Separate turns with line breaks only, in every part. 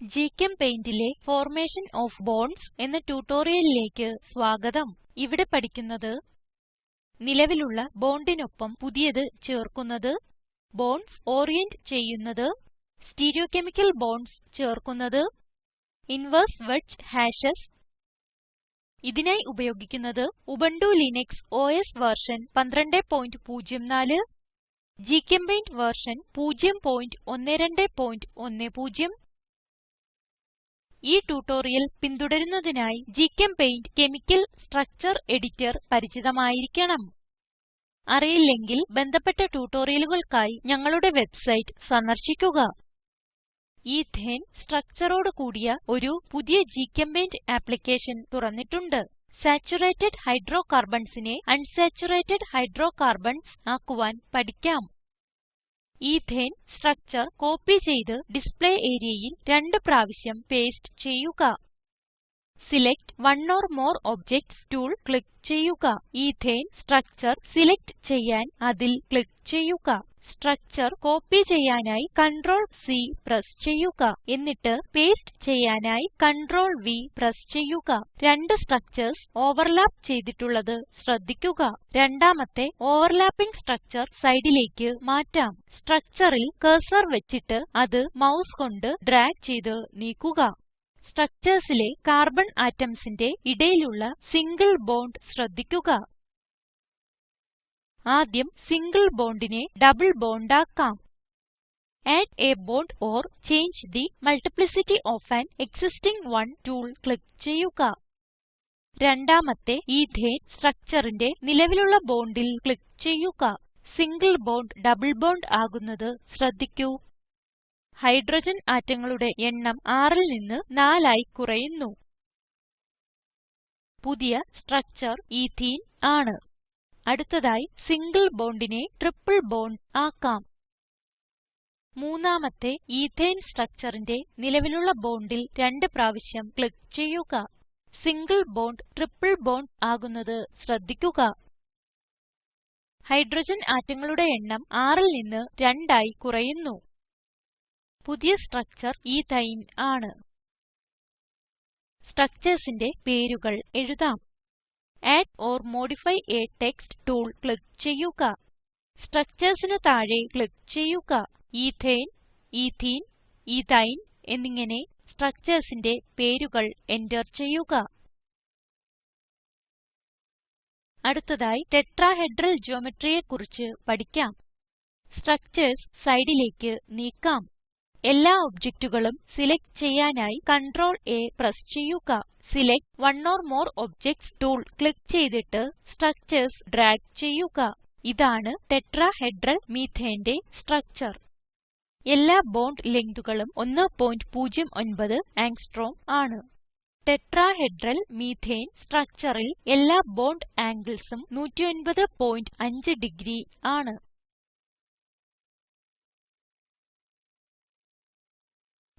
GChemPaintലെ formation of bonds എന്ന ട്യൂട്ടോറിയലിലേക്ക് സ്വാഗതം. ഇവിടെ പഠിക്കുന്നത് നിലവിലുള്ള ബോണ്ടിനൊപ്പം പുതിയത് ചേർക്കുന്നത്, ബോണ്ട്സ് ഓറിയന്റ് ചെയ്യുന്നത്, സ്റ്റീരിയോകെമിക്കൽ ബോണ്ട്സ് ചേർക്കുന്നത്, ഇൻവേഴ്സ് വെഡ്ജ് ഹാഷസ്. ഇതിനായി ഉപയോഗിക്കുന്നത് Ubuntu Linux OS version 1204, GChemPaint version 01210. ഈ ട്യൂട്ടോറിയൽ പിന്തുടരുന്നതിനായി GChemPaint കെമിക്കൽ സ്ട്രക്ചർ എഡിറ്റർ പരിചിതമായിരിക്കണം. അറിയില്ലെങ്കിൽ ബന്ധപ്പെട്ട ട്യൂട്ടോറിയലുകൾക്കായി ഞങ്ങളുടെ വെബ്സൈറ്റ് സന്ദർശിക്കുക. ഈഥേൻ സ്ട്രക്ചറോട് കൂടിയ ഒരു പുതിയ GChemPaint ആപ്ലിക്കേഷൻ തുറന്നിട്ടുണ്ട്. സാച്ചുറേറ്റഡ് hydrocarbonsനെ അൺസാച്ചുറേറ്റഡ് ഹൈഡ്രോകാർബൺസ് ആക്കുവാൻ പഠിക്കാം. ഈഥേൻ സ്ട്രക്ചർ കോപ്പി ചെയ്ത് ഡിസ്പ്ലേ areaയിൽ 2 പ്രാവശ്യം പേസ്റ്റ് ചെയ്യുക. Select one or more objects tool click ചെയ്യുക. ഈഥേൻ സ്ട്രക്ചർ സിലക്റ്റ് ചെയ്യാൻ അതിൽ ക്ലിക്ക് ചെയ്യുക. സ്ട്രക്ചർ കോപ്പി ചെയ്യാനായി CTRL-C പ്രസ് ചെയ്യുക. എന്നിട്ട് പേസ്റ്റ് ചെയ്യാനായി CTRL-V പ്രസ് ചെയ്യുക. രണ്ട് സ്ട്രക്ചർസ് ഓവർലാപ്പ് ചെയ്തിട്ടുള്ളത് ശ്രദ്ധിക്കുക. രണ്ടാമത്തെ ഓവർലാപ്പിംഗ് സ്ട്രക്ചർ സൈഡിലേക്ക് മാറ്റാം. സ്ട്രക്ചറിൽ കർസർ വെച്ചിട്ട് അത് മൌസ് കൊണ്ട് ഡ്രാഗ് ചെയ്ത് നീക്കുക. സ്ട്രക്ചർസിലെ കാർബൺ ആറ്റംസിന്റെ ഇടയിലുള്ള സിംഗിൾ ബോണ്ട് ശ്രദ്ധിക്കുക. ആദ്യം സിംഗിൾ ബോണ്ടിനെ ഡബിൾ ബോണ്ട് ആക്കാം. Add a bond or change the multiplicity of an existing one tool click ചെയ്യുക. രണ്ടാമത്തെ ഈഥേൻ സ്ട്രക്ചറിന്റെ നിലവിലുള്ള ബോണ്ടിൽ ക്ലിക്ക് ചെയ്യുക. സിംഗിൾ ബോണ്ട് ഡബിൾ ബോണ്ട് ആകുന്നത് ശ്രദ്ധിക്കൂ. ഹൈഡ്രോജൻ ആറ്റങ്ങളുടെ എണ്ണം 6ൽ നിന്ന് 4 ആയി കുറയുന്നു. പുതിയ സ്ട്രക്ചർ എത്തനെ ആണ്. അടുത്തതായി സിംഗിൾ ബോണ്ടിനെ ട്രിപ്പിൾ ബോണ്ട് ആക്കാം. മൂന്നാമത്തെ ഈഥേൻ സ്ട്രക്ചറിന്റെ നിലവിലുള്ള ബോണ്ടിൽ 2 പ്രാവശ്യം ക്ലിക്ക് ചെയ്യുക. സിംഗിൾ ബോണ്ട് ട്രിപ്പിൾ ബോണ്ട് ആകുന്നത് ശ്രദ്ധിക്കുക. ഹൈഡ്രോജൻ ആറ്റങ്ങളുടെ എണ്ണം 6ൽ നിന്ന് 2 ആയി കുറയുന്നു. പുതിയ സ്ട്രക്ചർ ഈഥൈൻ ആണ്. സ്ട്രക്ചർസിന്റെ പേരുകൾ എഴുതാം. Add or modify a text tool click ചെയ്യുക. സ്ട്രക്ചർസിന് താഴെ ക്ലിക്ക് ചെയ്യുക. ഈഥേൻ, എത്തനെ, എത്തീൻ എന്നിങ്ങനെ സ്ട്രക്ചർസിന്റെ പേരുകൾ എന്റർ ചെയ്യുക. അടുത്തതായി ടെട്രാഹെഡ്രൽ geometryയെ കുറിച്ച് പഠിക്കാം. സ്ട്രക്ചർസ് സൈഡിലേക്ക് നീക്കാം. എല്ലാ ഒബ്ജക്റ്റുകളും സിലക്റ്റ് ചെയ്യാനായി CTRL-A പ്രസ് ചെയ്യുക. Select one or more objects tool click ചെയ്തിട്ട് സ്ട്രക്ചർസ് ഡ്രാഗ് ചെയ്യുക. ഇതാണ് ടെട്രാഹെഡ്രൽ methaneന്റെ സ്ട്രക്ചർ. എല്ലാ ബോണ്ട് ലെങ്തുകളും 1.09 ആംഗ്സ്ട്രോം ആണ്. ടെട്രാഹെഡ്രൽ മീഥേൻ സ്ട്രക്ചറിൽ എല്ലാ ബോണ്ട് anglesഉം 109.5 ഡിഗ്രി ആണ്.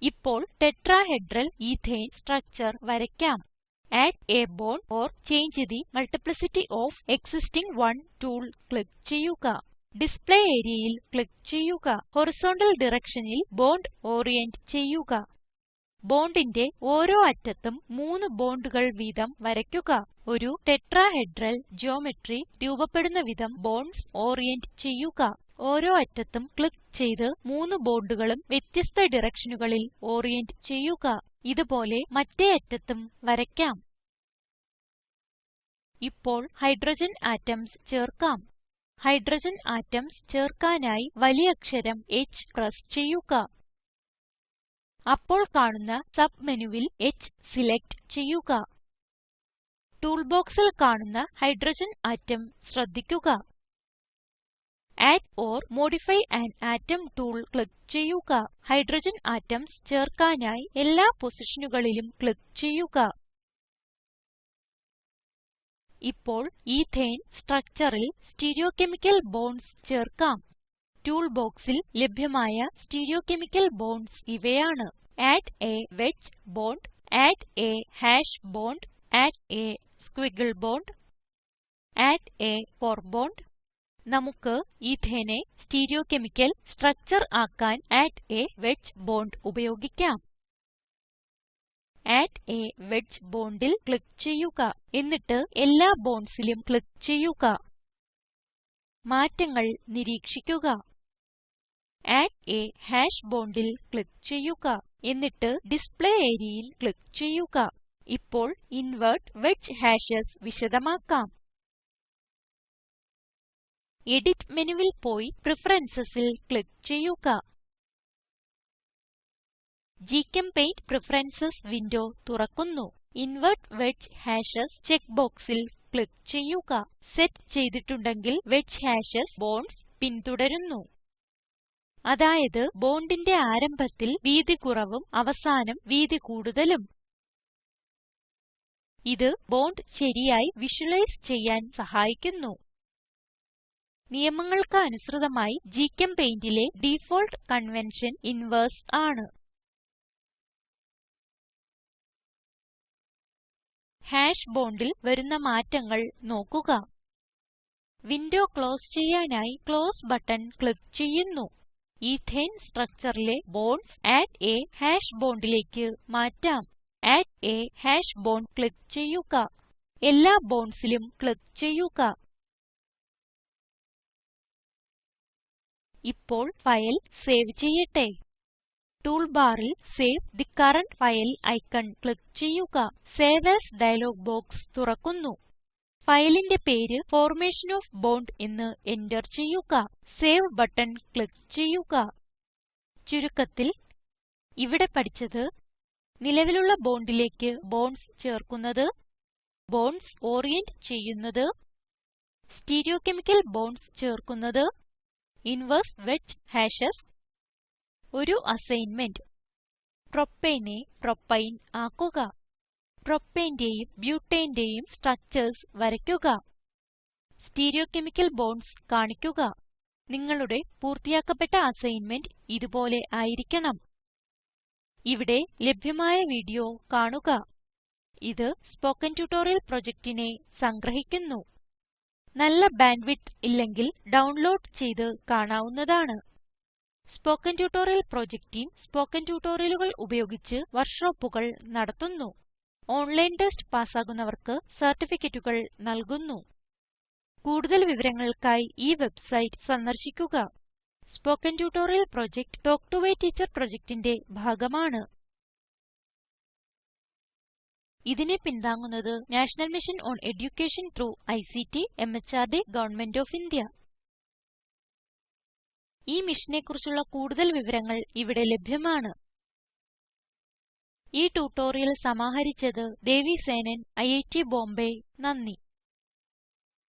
ഇപ്പോൾ ടെട്രാഹെഡ്രൽ എത്തനെ സ്ട്രക്ചർ വരയ്ക്കാം. Add a bond or change the multiplicity of existing one tool click ചെയ്യുക. ഡിസ്പ്ലേ areaയിൽ ക്ലിക്ക് ചെയ്യുക. ഹോറിസോണ്ടൽ directionൽ ബോണ്ട് ഓറിയന്റ് ചെയ്യുക. ബോണ്ടിന്റെ ഓരോ അറ്റത്തും 3 ബോണ്ടുകൾ വീതം വരയ്ക്കുക. ഒരു ടെട്രാഹെഡ്രൽ ജ്യോമെട്രി രൂപപ്പെടുന്ന വിധം ബോണ്ട്സ് ഓറിയന്റ് ചെയ്യുക. ഓരോ അറ്റത്തും ക്ലിക്ക് ചെയ്ത് 3 ബോണ്ടുകളും വ്യത്യസ്ത directionകളിൽ ഓറിയന്റ് ചെയ്യുക. ഇതുപോലെ മറ്റേ അറ്റത്തും വരയ്ക്കാം. ഇപ്പോൾ ഹൈഡ്രോജൻ ആറ്റംസ് ചേർക്കാം. ഹൈഡ്രോജൻ ആറ്റംസ് ചേർക്കാനായി വലിയ അക്ഷരം H പ്രസ് ചെയ്യുക. അപ്പോൾ കാണുന്ന സബ് മെനുവിൽ H സിലക്റ്റ് ചെയ്യുക. ടൂൾ ബോക്സിൽ കാണുന്ന ഹൈഡ്രോജൻ ആറ്റം ശ്രദ്ധിക്കുക. ആഡ് ഓർ മോഡിഫൈ അൻ ആറ്റം ടൂൾ ക്ലിക്ക് ചെയ്യുക. ഹൈഡ്രോജൻ ആറ്റംസ് ചേർക്കാനായി എല്ലാ പൊസിഷനുകളിലും ക്ലിക്ക് ചെയ്യുക. ഇപ്പോൾ ഈഥേൻ സ്ട്രക്ചറിൽ സ്റ്റീരിയോകെമിക്കൽ ബോണ്ട്സ് ചേർക്കാം. ടൂൾ ബോക്സിൽ ലഭ്യമായ സ്റ്റീരിയോകെമിക്കൽ ബോണ്ട്സ് ഇവയാണ്. Add a wedge bond, add a hash bond, add a squiggle bond, add a fore bond. നമുക്ക് ഈഥേനെ സ്റ്റീരിയോകെമിക്കൽ സ്ട്രക്ചർ ആക്കാൻ ആഡ് a വെഡ്ജ് ബോണ്ട് ഉപയോഗിക്കാം. ആഡ് a വെഡ്ജ് bondൽ ക്ലിക്ക് ചെയ്യുക. എന്നിട്ട് എല്ലാ bondsലും ക്ലിക്ക് ചെയ്യുക. മാറ്റങ്ങൾ നിരീക്ഷിക്കുക. ആഡ് a ഹാഷ് bondൽ ക്ലിക്ക് ചെയ്യുക. എന്നിട്ട് ഡിസ്പ്ലേ areaയിൽ ക്ലിക്ക് ചെയ്യുക. ഇപ്പോൾ ഇൻവെർട്ട് വെഡ്ജ് ഹാഷസ് വിശദമാക്കാം. എഡിറ്റ് മെനുവിൽ പോയി Preferencesൽ ക്ലിക്ക് ചെയ്യുക. ഗ്ചെമ്പെയിന്റ് പ്രഫറൻസസ് വിൻഡോ തുറക്കുന്നു. ഇൻവെർട്ട് വെഡ്ജ് ഹാഷസ് ചെക്ക് ബോക്സിൽ ക്ലിക്ക് ചെയ്യുക. സെറ്റ് ചെയ്തിട്ടുണ്ടെങ്കിൽ വെഡ്ജ് ഹാഷസ് ബോണ്ട്സ് പിന്തുടരുന്നു. അതായത് bondന്റെ ആരംഭത്തിൽ വീതി കുറവും അവസാനം വീതി കൂടുതലും. ഇത് ബോണ്ട് ശരിയായി വിഷ്വലൈസ് ചെയ്യാൻ സഹായിക്കുന്നു. നിയമങ്ങൾക്ക് അനുസൃതമായി GChemPaintലെ ഡിഫോൾട്ട് കൺവെൻഷൻ ഇൻവെർസ് ആണ്. ഹാഷ് bondൽ വരുന്ന മാറ്റങ്ങൾ നോക്കുക. വിൻഡോ ക്ലോസ് ചെയ്യാനായി ക്ലോസ് ബട്ടൺ ക്ലിക്ക് ചെയ്യുന്നു. എത്തനെ structureലെ ബോണ്ട്സ് അഡ് a ഹാഷ് bondലേക്ക് മാറ്റാം. Add a hash bond click ചെയ്യുക. എല്ലാ bondsലും ക്ലിക്ക് ചെയ്യുക. ഇപ്പോൾ ഫയൽ സേവ് ചെയ്യട്ടെ. ടൂൾ ബാറിൽ save the current file icon click ചെയ്യുക. സേവ് എഎസ് ഡയലോഗ് ബോക്സ് തുറക്കുന്നു. ഫയലിന്റെ പേര് ഫോർമേഷൻ ഓഫ് ബോണ്ട് എന്ന് എന്റർ ചെയ്യുക. സേവ് ബട്ടൺ ക്ലിക്ക് ചെയ്യുക. ചുരുക്കത്തിൽ ഇവിടെ പഠിച്ചത് നിലവിലുള്ള bondലേക്ക് ബോണ്ട്സ് ചേർക്കുന്നത്, ബോണ്ട്സ് ഓറിയന്റ് ചെയ്യുന്നത്, സ്റ്റീരിയോകെമിക്കൽ ബോണ്ട്സ് ചേർക്കുന്നത്, ഇൻവെർസ് വെഡ്ജ് ഹാഷസ്. ഒരു അസൈൻമെന്റ്. പ്രൊപ്പേനെ പ്രൊപ്പൈൻ ആക്കുക. propaneന്റേയും butaneന്റേയും സ്ട്രക്ചർസ് വരയ്ക്കുക. സ്റ്റീരിയോകെമിക്കൽ ബോണ്ട്സ് കാണിക്കുക. നിങ്ങളുടെ പൂർത്തിയാക്കപ്പെട്ട അസൈൻമെന്റ് ഇതുപോലെ ആയിരിക്കണം. ഇവിടെ ലഭ്യമായ വീഡിയോ കാണുക. ഇത് സ്പോക്കൻ ട്യൂട്ടോറിയൽ പ്രൊജക്റ്റിനെ സംഗ്രഹിക്കുന്നു. നല്ല ബാൻഡ്വിഡ്ത്ത് ഇല്ലെങ്കിൽ ഡൗൺലോഡ് ചെയ്ത് കാണാവുന്നതാണ്. Spoken tutorial project team spoken ട്യൂട്ടോറിയലുകൾ ഉപയോഗിച്ച് വർക്ക്ഷോപ്പുകൾ നടത്തുന്നു. ഓൺലൈൻ ടെസ്റ്റ് പാസ്സാകുന്നവർക്ക് സർട്ടിഫികറ്റുകൾ നൽകുന്നു. കൂടുതൽ വിവരങ്ങൾക്കായി ഈ വെബ്സൈറ്റ് സന്ദർശിക്കുക. Spoken tutorial project talk to a teacher പ്രൊജക്റ്റിന്റെ ഭാഗമാണ്. ഇതിനെ പിന്താങ്ങുന്നത് national mission on education through ICT MHRD government of India. ഈ മിഷനെ കുറിച്ചുള്ള കൂടുതൽ വിവരങ്ങൾ ഇവിടെ ലഭ്യമാണ്. ഈ ട്യൂട്ടോറിയൽ സമാഹരിച്ചത് ദേവി സേനൻ, IIT ബോംബേ. നന്ദി.